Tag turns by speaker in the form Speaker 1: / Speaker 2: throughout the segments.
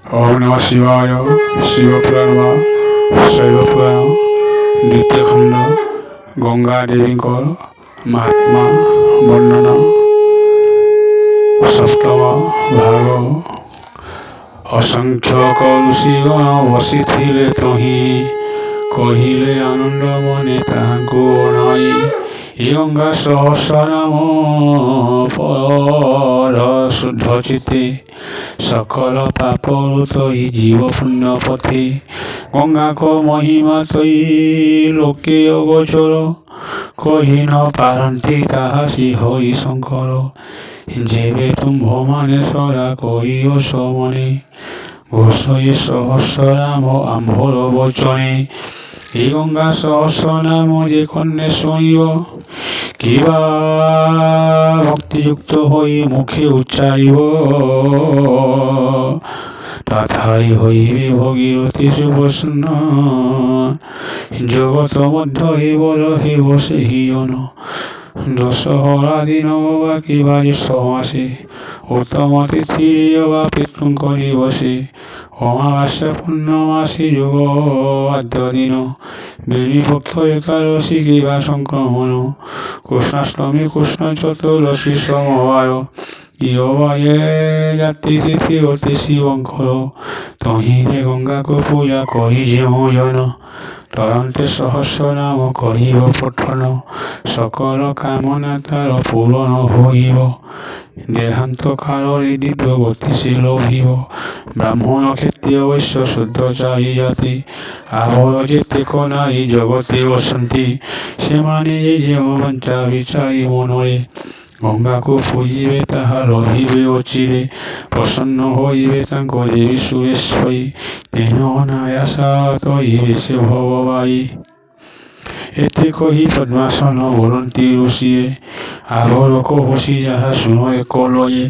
Speaker 1: ओम नमः शिवाय। शिवपुराण शैवपुराण द्वितीय खंड गंगा देवी महात्मा वर्णन सप्तम भाग। असंख्य ऋषिगण बसिथिले तहि कहिले आनंद मने ताहाकु अनाई ए गंगा सहस्रनाम पर शुद्ध चित्ते सकल पाप तई जीव पुण्य पथे गंगा को महिमा तई लोके अगोचर कही न पारती ताहासी हरि शंकर जेबे तुम्भ माने सरा कहिओ समने घोषये सहस्रनाम आम्भर बचने এই গঙ্গা সহস্র নাম যে কন্যে শুনিব কিবা ভক্তিযুক্ত হই মুখে উচ্চারিব তথাই হইবে ভগীরথী সুপ্রসন্ন জগত মধ্য হে বল হে বসে হিয়ন দশহরা দিন বা কিবা সমাসে উত্তম তিথিরে বা পিতৃঙ্ক দিবসে অমাবাস্যা পূর্ণমাসী যুগ আদ্য দিন বেণীপক্ষ একাদশী কিবা সংক্রমণ কৃষ্ণাষ্টমী কৃষ্ণ চতুর্দশী সোমবার ইয়ে জাতি তিথি অতি শিবঙ্কর তহিরে গঙ্গাকে পূজা করি যেও জন তরন্তে সহস্র নাম করিব পঠন সকল কামনা তার পূরণ হইব দেহান্ত কালরে দিব্য গতিশী লভিব ব্রাহ্মণ ক্ষেত্রীয় বৈশ্য শুদ্ধ চারি জাতি আবর যেতে কনাই জগতে বসন্তি সেমানে যেও বাঞ্ছা বিচারি মনরে গঙ্গাকে পুজিবে তাহা রহিবে অচিরে প্রসন্ন হইবে তাঙ্ক দেবী সুরেশ্বরী তেন অনায়াসা তহিবে সে ভববায়ী এতে কহি পদ্মাসন বরন্তি ঋষিয়ে আগরক বসি যাহা শুন এক লয়ে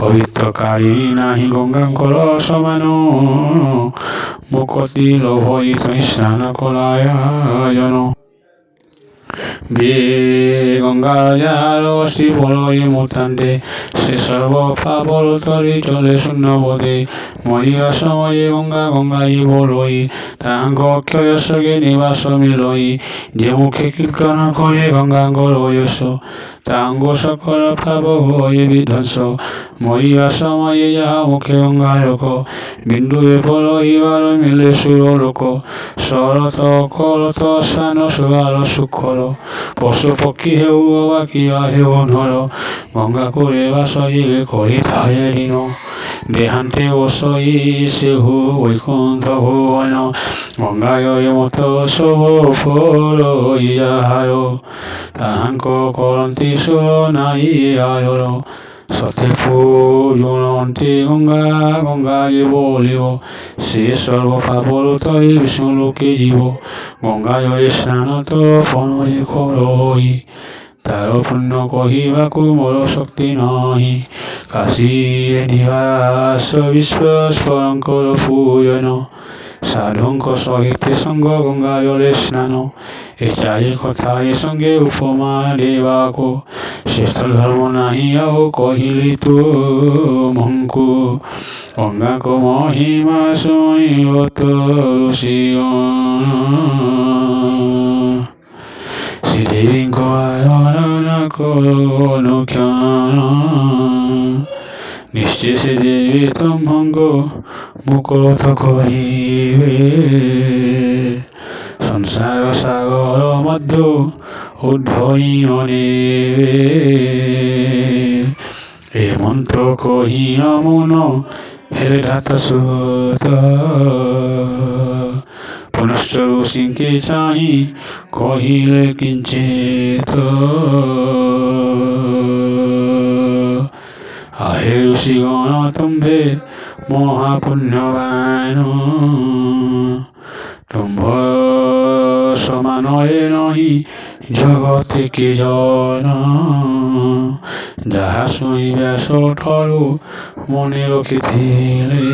Speaker 1: পবিত্রকারী নাহি গঙ্গাঙ্কর সমান মুকতি লভই তৈ স্নান করায়জন গঙ্গা যার অষ্টি বলয় মুতান্তে সে সর্ব পাপর তরি চলে শূন্য বোধে মরিয়া সময়ে গঙ্গা গঙ্গাই বলই তাহাঙ্ক অক্ষয় সঙ্গে নিবাস মিলই যে মুখে কীর্তন করে গঙ্গাঙ্গর যশ তাঙ্গ সকল পাপ হয়ে বিধ্বংস মরিয়া সময়ে যাহা মুখে গঙ্গারক বিন্দুয়ে বলইবার মিলে সুরলোক শরত করত স্নান সুগার সুখর পশু পক্ষী হেউ বা কিবা হেউ নর গঙ্গা করে বাস জীবে করি থাকে দিন দেহান্তে বসই সেহু বৈকুণ্ঠ ভুবন গঙ্গায় মত সব ফল ইহার তাহাঙ্ক করন্তি সুর নাই আয়র সতে পূজনন্তে গঙ্গা গঙ্গায় বলিব সে সর্ব পাপর তৈ বিষ্ণুলোকে জীব গঙ্গায় স্নান তো পনরে করই তার পুণ্য কহিবাকু মোর শক্তি নহি কাশীরে নিবাস বিশ্বস্পরঙ্কর পূজন সাধুঙ্ক সহিতে সঙ্গ গঙ্গা জলে স্নান এ চারি কথা এ সঙ্গে উপমা দেবাকু শ্রেষ্ঠ ধর্ম নাহি আও কহিলি তু মঙ্কু গঙ্গাক মহিমা শুনিবত ঋষিগণ শ্রীদেবীঙ্ক আরাধনা করনুক্ষণ নিশ্চে দেবী তমঙ্গ মুকত করিবে সংসার সাগর মধ্য উদ্ধরি অনেবে এ মন্ত্র কহি মন হেলে ধাত সুত পুনশ্চ ঋষিকে চাহি কহিলে কিঞ্চিত আহে ঋষিগণ তুম্ভে মহাপুণ্যবান তুম্ভ সমানয়ে নহি জগতে কে জন যাহা শুনি ব্যাস ঠৰু মনে রখিথিলে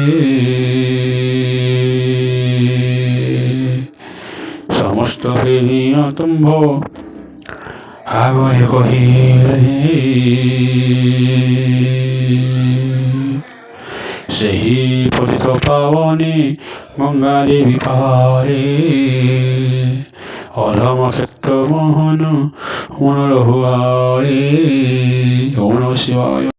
Speaker 1: সমস্ত বেদিন তুম্ভ আগরে কহিলে ସେହି ପତିତ ପାବନେ ଗଙ୍ଗା ଦେବୀ ପାରେ ଅଧମ କ୍ଷେତ୍ର ମୋହନ ମନର ହୁଆରେ। ଓମ୍ ନମଃ ଶିବାୟ।